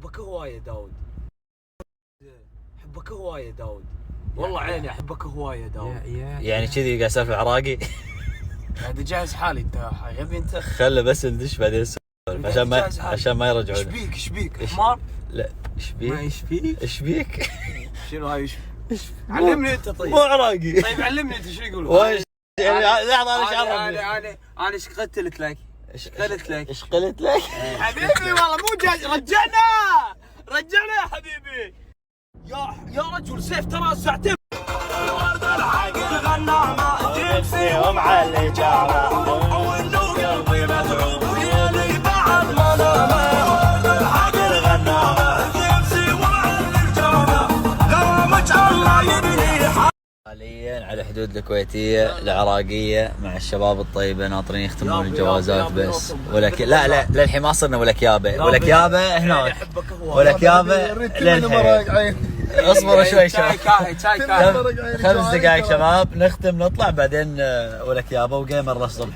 احبك هوايه يا داود. احبك هوايه يا داود. والله عيني احبك هوايه يا داود. يعني كذي قاعد اسولف عراقي. قاعد اجهز حالي انت يا ابي انت. خله بس ندش بعدين نسولف عشان ما يرجعون. ايش بيك حمار؟ لا ايش بيك؟ ما ايش بيك؟ ايش بيك؟ شنو هاي علمني انت طيب. مو عراقي. طيب علمني انت شو يقول؟ وايش يعني لحظه انا ايش عرفني؟ انا ايش قلت لك؟ ايش قلت لك؟ ايش قلت لك؟ حبيبي والله مو جاهز. رجعنا يا حبيبي. يا رجل سيف ترى ساعتين. ورد الحق الغنامه جيبسي ومعلي جامه وانه قلبي متعوب ويلي بعد ما نامه. ورد الحق الغنامه جيبسي ومعلي جامه غرامك الله يبني. حاليا على حدود الكويتيه العراقيه مع الشباب الطيبه ناطرين يختمون الجوازات بس. لا للحين ما صرنا ولكيابه هناك. ولكيابه للحين. اصبروا شوي شباب. 5 دقائق شباب نختم نطلع بعدين ولكيابه وجيمر للصبح.